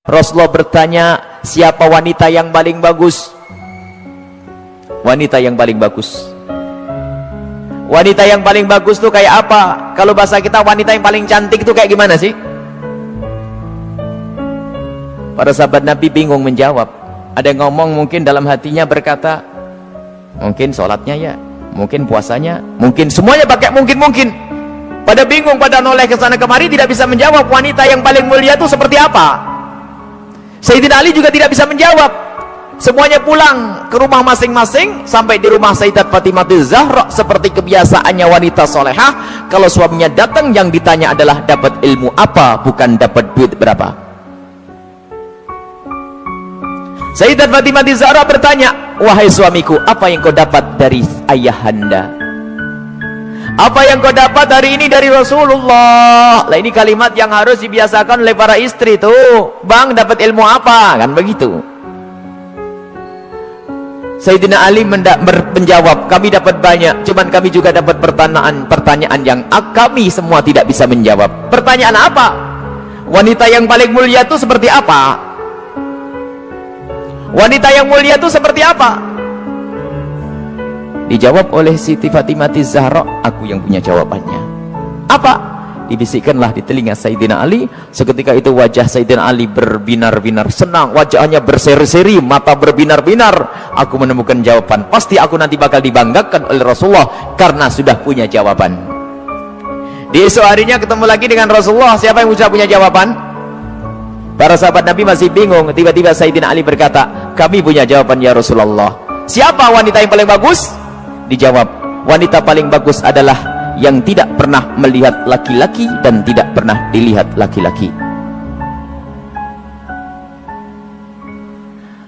Rasulullah bertanya, siapa wanita yang paling bagus? Wanita yang paling bagus. Wanita yang paling bagus tuh kayak apa? Kalau bahasa kita wanita yang paling cantik tuh kayak gimana sih? Para sahabat Nabi bingung menjawab. Ada yang ngomong mungkin dalam hatinya berkata, mungkin sholatnya ya, mungkin puasanya, mungkin semuanya pakai mungkin. Pada bingung, pada noleh ke sana kemari, tidak bisa menjawab wanita yang paling mulia itu seperti apa. Sayyidina Ali juga tidak bisa menjawab. Semuanya pulang ke rumah masing-masing. Sampai di rumah Sayyidat Fatimah Zahra, seperti kebiasaannya wanita solehah, kalau suaminya datang yang ditanya adalah dapat ilmu apa, bukan dapat duit berapa. Sayyidat Fatimah Zahra bertanya, wahai suamiku, apa yang kau dapat dari ayahanda? Apa yang kau dapat hari ini dari Rasulullah? Lah ini kalimat yang harus dibiasakan oleh para istri tuh. Bang, dapat ilmu apa? Kan begitu. Sayyidina Ali menjawab, kami dapat banyak, cuman kami juga dapat pertanyaan yang kami semua tidak bisa menjawab. Pertanyaan apa? Wanita yang paling mulia itu seperti apa? Wanita yang mulia itu seperti apa? Dijawab oleh Siti Fatimah Zahra, aku yang punya jawabannya. Apa? Dibisikkanlah di telinga Sayyidina Ali. Seketika itu wajah Sayyidina Ali berbinar-binar senang, wajahnya berseri-seri, mata berbinar-binar. Aku menemukan jawaban, pasti aku nanti bakal dibanggakan oleh Rasulullah karena sudah punya jawaban. Di esok harinya ketemu lagi dengan Rasulullah, siapa yang sudah punya jawaban? Para sahabat Nabi masih bingung. Tiba-tiba Sayyidina Ali berkata, kami punya jawaban ya Rasulullah. Siapa wanita yang paling bagus? Dijawab, wanita paling bagus adalah yang tidak pernah melihat laki-laki dan tidak pernah dilihat laki-laki.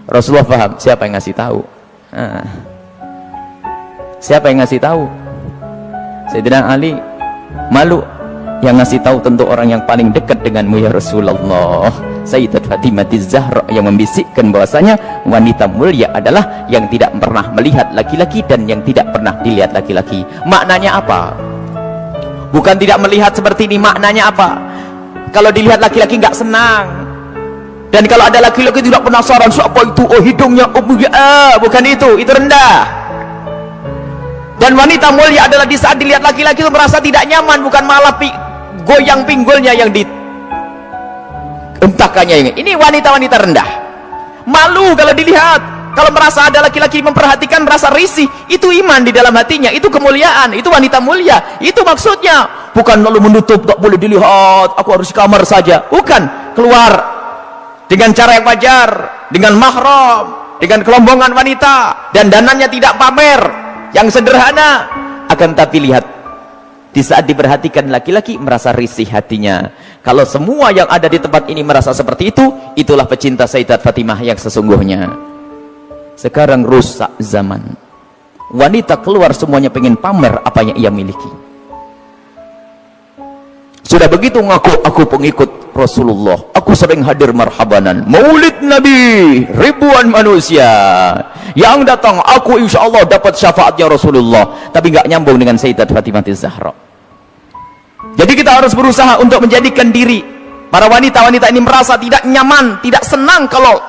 Rasulullah paham siapa yang ngasih tahu. Siapa yang ngasih tahu? Sayyidina Ali malu. Yang ngasih tahu tentu orang yang paling dekat denganmu ya Rasulullah, Sayyidat Fatimah Zahra, yang membisikkan bahwasanya wanita mulia adalah yang tidak pernah melihat laki-laki dan yang tidak pernah dilihat laki-laki. Maknanya apa? Bukan tidak melihat seperti ini, maknanya apa? Kalau dilihat laki-laki nggak senang, dan kalau ada laki-laki tidak penasaran siapa itu, oh hidungnya, oh bukan itu rendah. Dan wanita mulia adalah di saat dilihat laki-laki itu merasa tidak nyaman, bukan malah goyang pinggulnya yang dientahkannya. Ini wanita-wanita rendah, malu kalau dilihat. Kalau merasa ada laki-laki memperhatikan, merasa risih, itu iman di dalam hatinya, itu kemuliaan, itu wanita mulia. Itu maksudnya, bukan lalu menutup, tak boleh dilihat, aku harus di kamar saja. Bukan, keluar dengan cara yang wajar, dengan mahram, dengan kelombongan wanita, dan danannya tidak pamer, yang sederhana. Akan tapi lihat, di saat diperhatikan laki-laki merasa risih hatinya. Kalau semua yang ada di tempat ini merasa seperti itu, itulah pecinta Sayyidat Fatimah yang sesungguhnya. Sekarang rusak zaman, wanita keluar semuanya pengen pamer apa yang ia miliki. Sudah begitu ngaku, aku pengikut Rasulullah, aku sering hadir marhabanan maulid Nabi, ribuan manusia yang datang, aku insya Allah dapat syafaatnya Rasulullah. Tapi nggak nyambung dengan Sayyidat Fatimah Zahra. Jadi kita harus berusaha untuk menjadikan diri para wanita-wanita ini merasa tidak nyaman, tidak senang kalau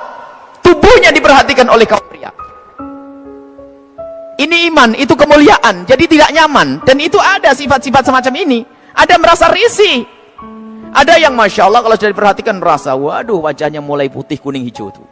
tubuhnya diperhatikan oleh kaum pria. Ini iman, itu kemuliaan. Jadi tidak nyaman, dan itu ada sifat-sifat semacam ini. Ada merasa risih, ada yang masya Allah kalau sudah diperhatikan merasa, waduh wajahnya mulai putih kuning hijau tuh.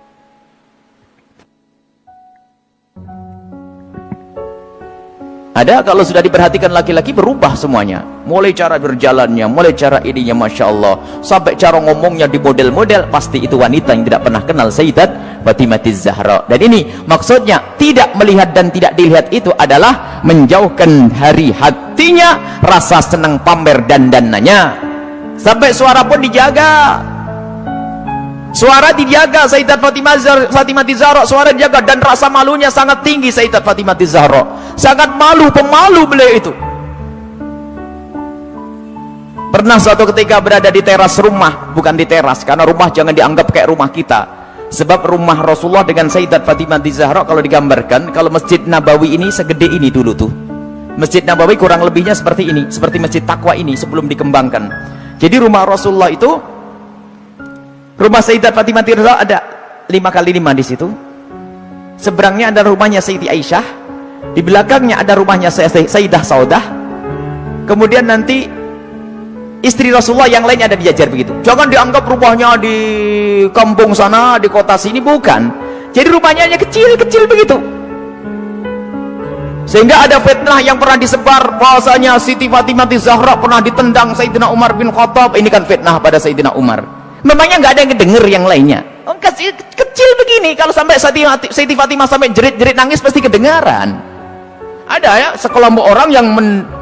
Ada kalau sudah diperhatikan laki-laki berubah semuanya, mulai cara berjalannya, mulai cara ininya masya Allah, sampai cara ngomongnya di model-model. Pasti itu wanita yang tidak pernah kenal Sayyidat Fatimah Zahra. Dan ini maksudnya tidak melihat dan tidak dilihat itu adalah menjauhkan dari hatinya rasa senang pamer dan dananya. Sampai suara pun dijaga, suara dijaga. Sayyidat Fatimah Zahra suara dijaga, dan rasa malunya sangat tinggi. Sayyidat Fatimah Zahra sangat malu, pemalu beliau itu. Pernah suatu ketika berada di teras rumah, bukan di teras karena rumah jangan dianggap kayak rumah kita, sebab rumah Rasulullah dengan Sayyidat Fatimah Zahra kalau digambarkan, kalau Masjid Nabawi ini segede ini dulu tuh, Masjid Nabawi kurang lebihnya seperti ini, seperti Masjid Taqwa ini sebelum dikembangkan. Jadi rumah Rasulullah itu Rumah Sayyidat Fatimah Zahra ada 5x5 di situ. Seberangnya ada rumahnya Sayyidi Aisyah, di belakangnya ada rumahnya Sayyidah Saudah. Kemudian nanti istri Rasulullah yang lainnya ada di jajar begitu. Jangan dianggap rumahnya di kampung sana, di kota sini, bukan. Jadi rumahnya hanya kecil-kecil begitu. Sehingga ada fitnah yang pernah disebar bahwasanya Siti Fatimah Zahra pernah ditendang Sayyidina Umar bin Khattab. Ini kan fitnah pada Sayyidina Umar. Memangnya nggak ada yang denger yang lainnya? Oh, kecil begini, kalau sampai Siti Fatimah sampai jerit-jerit nangis pasti kedengaran. Ada ya sekelompok orang yang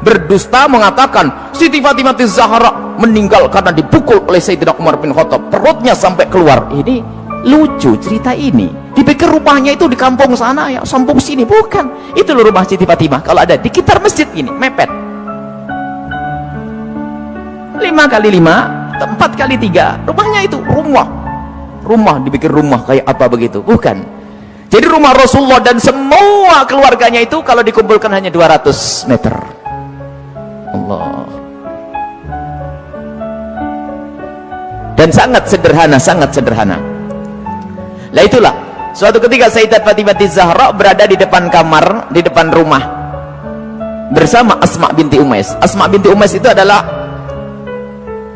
berdusta mengatakan Siti Fatimah Zahra meninggal karena dipukul oleh Sayyidina Umar bin Khattab, perutnya sampai keluar. Ini lucu cerita ini. Dipikir rumahnya itu di kampung sana ya, kampung sini, bukan. Itu loh rumah Siti Fatimah. Kalau ada di sekitar masjid ini, mepet. 5x5, 4x3, rumahnya itu rumah dipikir rumah kayak apa begitu, bukan. Jadi rumah Rasulullah dan semua keluarganya itu kalau dikumpulkan hanya 200 meter. Allah. Dan sangat sederhana. Lah itulah, suatu ketika Sayyidat Fatimah Zahra berada di depan kamar, di depan rumah bersama Asma binti Umais. Asma binti Umais itu adalah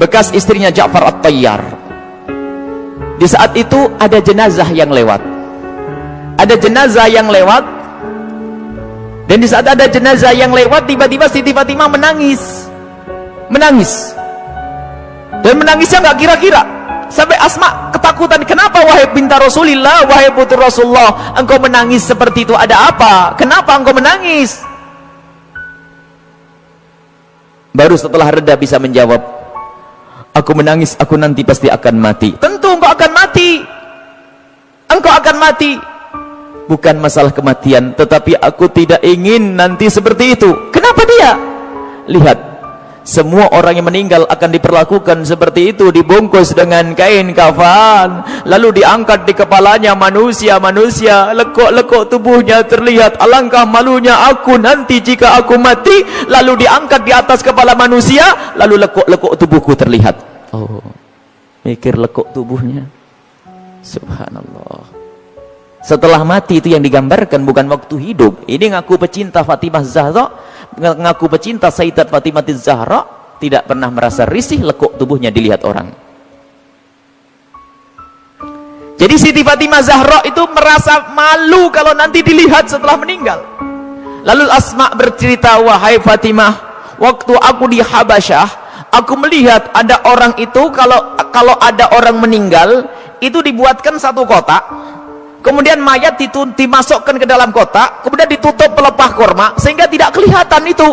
bekas istrinya Ja'far At-Tayyar. Di saat itu ada jenazah yang lewat. Dan di saat ada jenazah yang lewat, tiba-tiba Siti Fatimah menangis. Dan menangisnya nggak kira-kira. Sampai Asma ketakutan. Kenapa wahai binti Rasulillah, wahai putri Rasulullah, engkau menangis seperti itu? Ada apa? Kenapa engkau menangis? Baru setelah reda bisa menjawab, aku menangis, aku nanti pasti akan mati. Tentu engkau akan mati. Engkau akan mati. Bukan masalah kematian, tetapi aku tidak ingin nanti seperti itu. Kenapa dia? Lihat, semua orang yang meninggal akan diperlakukan seperti itu, dibungkus dengan kain kafan, lalu diangkat di kepalanya manusia, lekuk-lekuk tubuhnya terlihat. Alangkah malunya aku nanti jika aku mati, lalu diangkat di atas kepala manusia, lalu lekuk-lekuk tubuhku terlihat. Oh, mikir lekuk tubuhnya. Subhanallah. Setelah mati itu yang digambarkan, bukan waktu hidup. Ini ngaku pecinta Fatimah Zahra, ngaku pecinta Sayyidat Fatimah Zahra, tidak pernah merasa risih lekuk tubuhnya dilihat orang. Jadi Siti Fatimah Zahra itu merasa malu kalau nanti dilihat setelah meninggal. Lalu Asma bercerita, wahai Fatimah, waktu aku di Habasyah, aku melihat ada orang itu, kalau ada orang meninggal itu dibuatkan satu kotak, kemudian mayat dimasukkan ke dalam kotak, kemudian ditutup pelepah korma sehingga tidak kelihatan itu.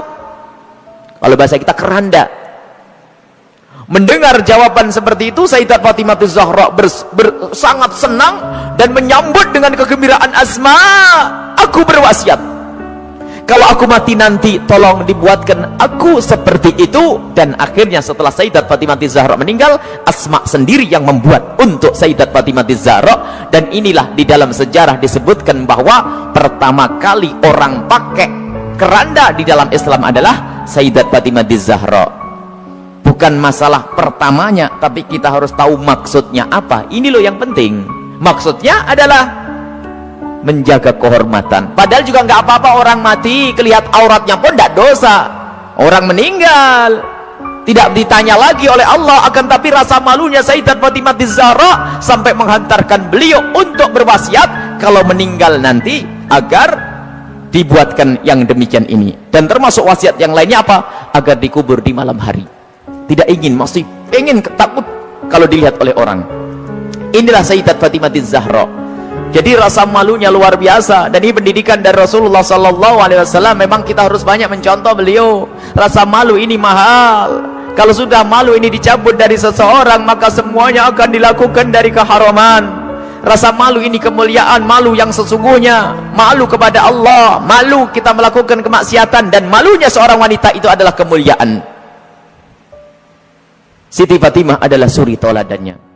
Kalau bahasa kita keranda. Mendengar jawaban seperti itu, Sayyidat Fatimah Zahra sangat senang dan menyambut dengan kegembiraan. Asma, aku berwasiat, kalau aku mati nanti tolong dibuatkan aku seperti itu. Dan akhirnya setelah Sayyidat Fatimah Zahra meninggal, Asma sendiri yang membuat untuk Sayyidat Fatimah Zahra. Dan inilah di dalam sejarah disebutkan bahwa pertama kali orang pakai keranda di dalam Islam adalah Sayyidat Fatimah Zahra. Bukan masalah pertamanya, tapi kita harus tahu maksudnya apa. Ini loh yang penting. Maksudnya adalah menjaga kehormatan. Padahal juga nggak apa-apa orang mati kelihat auratnya pun tidak dosa. Orang meninggal tidak ditanya lagi oleh Allah, akan tapi rasa malunya Sayyidat Fatimah Zahra sampai menghantarkan beliau untuk berwasiat kalau meninggal nanti agar dibuatkan yang demikian ini. Dan termasuk wasiat yang lainnya apa? Agar dikubur di malam hari. Tidak ingin, masih ingin, takut kalau dilihat oleh orang. Inilah Sayyidat Fatimah Zahra. Jadi rasa malunya luar biasa. Dan ini pendidikan dari Rasulullah SAW. Memang kita harus banyak mencontoh beliau. Rasa malu ini mahal. Kalau sudah malu ini dicabut dari seseorang, maka semuanya akan dilakukan dari keharaman. Rasa malu ini kemuliaan, malu yang sesungguhnya, malu kepada Allah, malu kita melakukan kemaksiatan, dan malunya seorang wanita itu adalah kemuliaan. Siti Fatimah adalah suri toladannya.